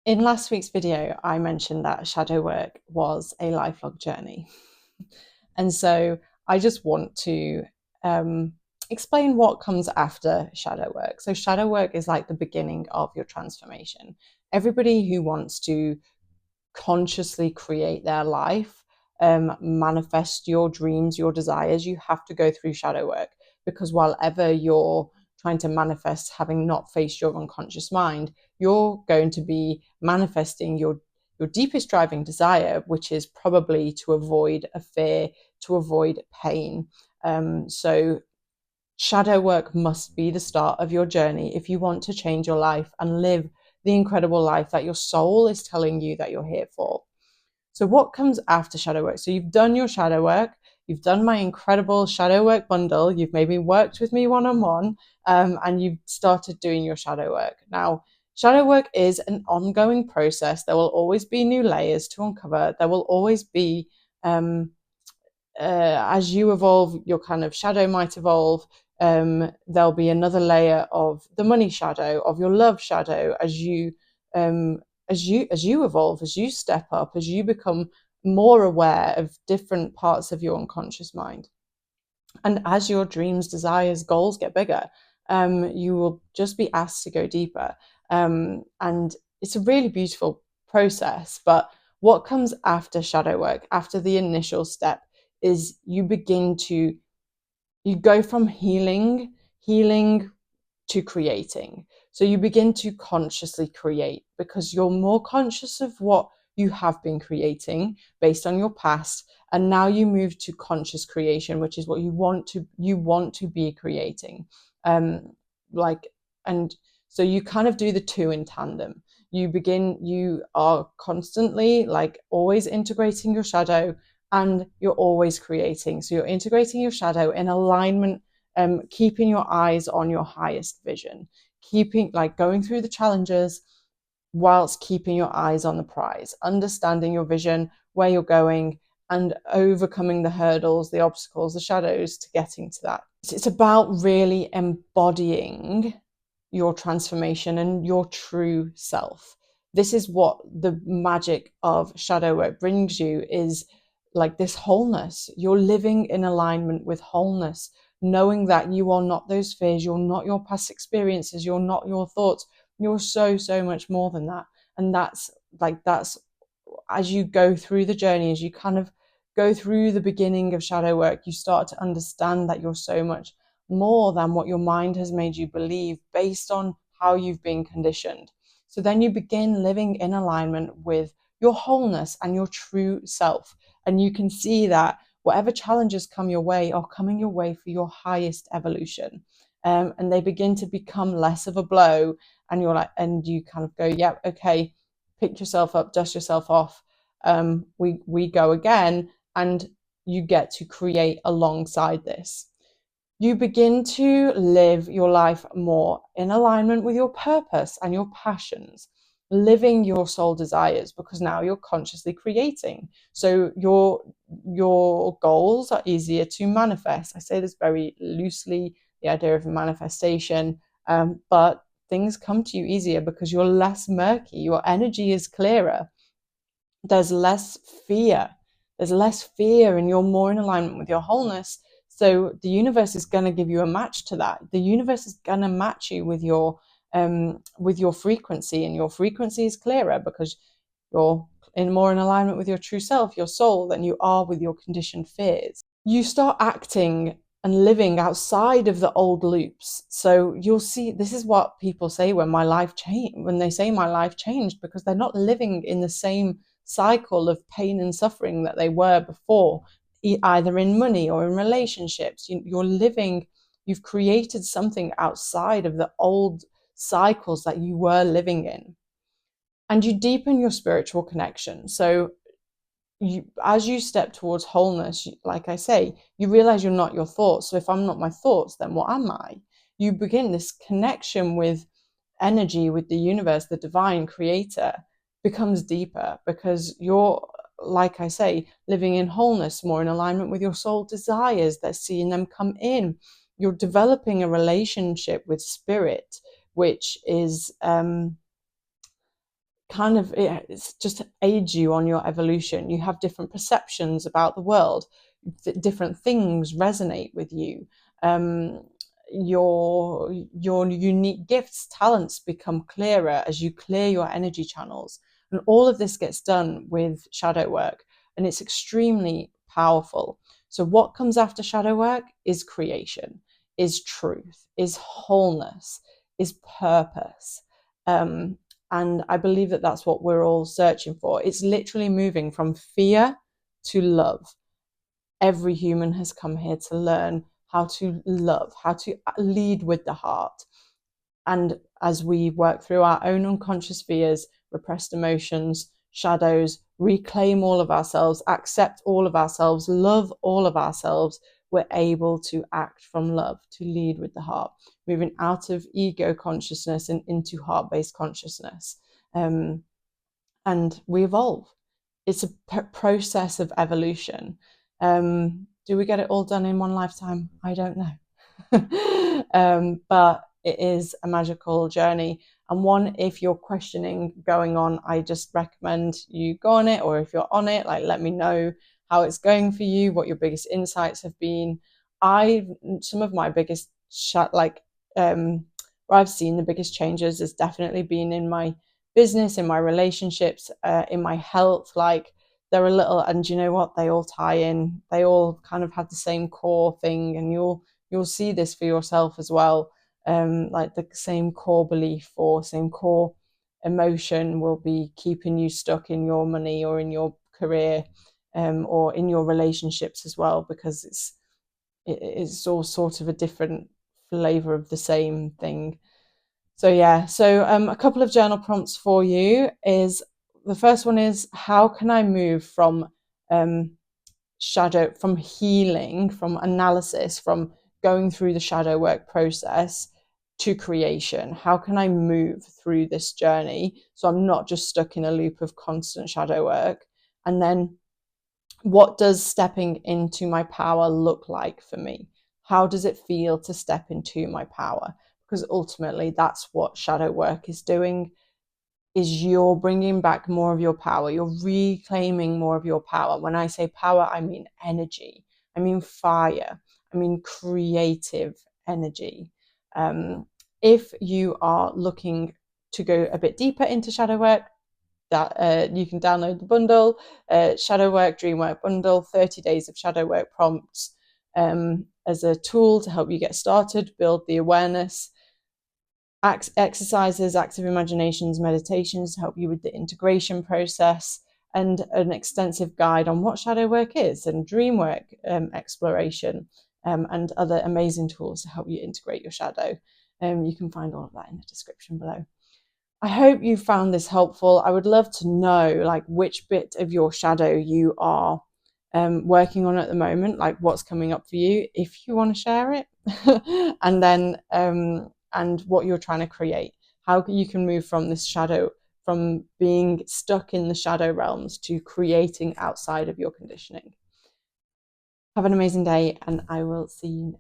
In last week's video, I mentioned that shadow work was a lifelong journey. And so I just want to explain what comes after shadow work. So, shadow work is like the beginning of your transformation. Everybody who wants to consciously create their life, manifest your dreams, your desires, you have to go through shadow work, because while ever you're trying to manifest having not faced your unconscious mind, you're going to be manifesting your deepest driving desire, which is probably to avoid a fear, to avoid pain. So shadow work must be the start of your journey if you want to change your life and live the incredible life that your soul is telling you that you're here for. So what comes after shadow work? So you've done your shadow work, you've done my incredible shadow work bundle, you've maybe worked with me one-on-one, and you've started doing your shadow work. Now, shadow work is an ongoing process. There will always be new layers to uncover. There will always be, as you evolve, your kind of shadow might evolve. There'll be another layer of the money shadow, of your love shadow, as you evolve, as you step up, as you become more aware of different parts of your unconscious mind. And as your dreams, desires, goals get bigger, you will just be asked to go deeper. And it's a really beautiful process. But what comes after shadow work, after the initial step, is you go from healing to creating. So you begin to consciously create, because you're more conscious of what you have been creating based on your past, and now you move to conscious creation, which is what you want to be creating. Like and so you kind of do the two in tandem. You are constantly, like, always integrating your shadow, and you're always creating. So you're integrating your shadow in alignment, keeping your eyes on your highest vision, going through the challenges whilst keeping your eyes on the prize, understanding your vision, where you're going, and overcoming the hurdles, the obstacles, the shadows to getting to that. It's about really embodying your transformation and your true self. This is what the magic of shadow work brings you, is like this wholeness. You're living in alignment with wholeness, knowing that you are not those fears, you're not your past experiences, you're not your thoughts, you're so much more than that. And that's as you go through the journey, as you kind of go through the beginning of shadow work, you start to understand that you're so much more than what your mind has made you believe based on how you've been conditioned. So then you begin living in alignment with your wholeness and your true self. And you can see that whatever challenges come your way are coming your way for your highest evolution. And they begin to become less of a blow. And you kind of go, yeah, okay, pick yourself up, dust yourself off. We go again, and you get to create alongside this. You begin to live your life more in alignment with your purpose and your passions, living your soul desires, because now you're consciously creating. So your goals are easier to manifest. I say this very loosely, the idea of manifestation, but things come to you easier because you're less murky, your energy is clearer, there's less fear. And you're more in alignment with your wholeness. So the universe is going to give you a match to that. The universe is going to match you with your frequency, and your frequency is clearer because you're more in alignment with your true self, your soul, than you are with your conditioned fears. You start acting and living outside of the old loops. So you'll see, this is what people say when they say my life changed, because they're not living in the same cycle of pain and suffering that they were before, either in money or in relationships. You've created something outside of the old cycles that you were living in, and you deepen your spiritual connection. So as you step towards wholeness, like I say, you realize you're not your thoughts. So if I'm not my thoughts, then what am I? You begin this connection with energy, with the universe, the divine creator becomes deeper, because you're, like I say, living in wholeness, more in alignment with your soul desires, that seeing them come in. You're developing a relationship with spirit, which is kind it's just aids you on your evolution. You have different perceptions about the world. Different things resonate with you. Your unique gifts, talents become clearer as you clear your energy channels. And all of this gets done with shadow work, and it's extremely powerful. So what comes after shadow work is creation, is truth, is wholeness, is purpose. And I believe that that's what we're all searching for. It's literally moving from fear to love. Every human has come here to learn how to love, how to lead with the heart. And as we work through our own unconscious fears, repressed emotions, shadows, reclaim all of ourselves, accept all of ourselves, love all of ourselves, we're able to act from love, to lead with the heart, moving out of ego consciousness and into heart-based consciousness. And we evolve. It's a process of evolution. Do we get it all done in one lifetime? I don't know. But it is a magical journey, and one, if you're questioning going on, I just recommend you go on it, or if you're on it, like, let me know how it's going for you, what your biggest insights have been. Some of my biggest where I've seen the biggest changes has definitely been in my business, in my relationships, in my health. Like, they're a little, and you know what, they all tie in, they all kind of have the same core thing, and you'll see this for yourself as well. Like, the same core belief or same core emotion will be keeping you stuck in your money or in your career, or in your relationships as well, because it's all sort of a different flavor of the same thing. So yeah, so a couple of journal prompts for you is, the first one is, how can I move from from healing, from analysis, from going through the shadow work process to creation? How can I move through this journey so I'm not just stuck in a loop of constant shadow work? And then, what does stepping into my power look like for me? How does it feel to step into my power? Because ultimately that's what shadow work is doing, is you're bringing back more of your power. You're reclaiming more of your power. When I say power, I mean energy. I mean fire. I mean creative energy. If you are looking to go a bit deeper into shadow work, that you can download the bundle, Shadow Work Dream Work Bundle, 30 days of shadow work prompts, as a tool to help you get started, build the awareness, exercises, active imaginations, meditations to help you with the integration process, and an extensive guide on what shadow work is, and dream work exploration, and other amazing tools to help you integrate your shadow. You can find all of that in the description below. I hope you found this helpful. I would love to know, like, which bit of your shadow you are working on at the moment, like what's coming up for you, if you want to share it, and then and what you're trying to create, how you can move from this shadow, from being stuck in the shadow realms, to creating outside of your conditioning. Have an amazing day, and I will see you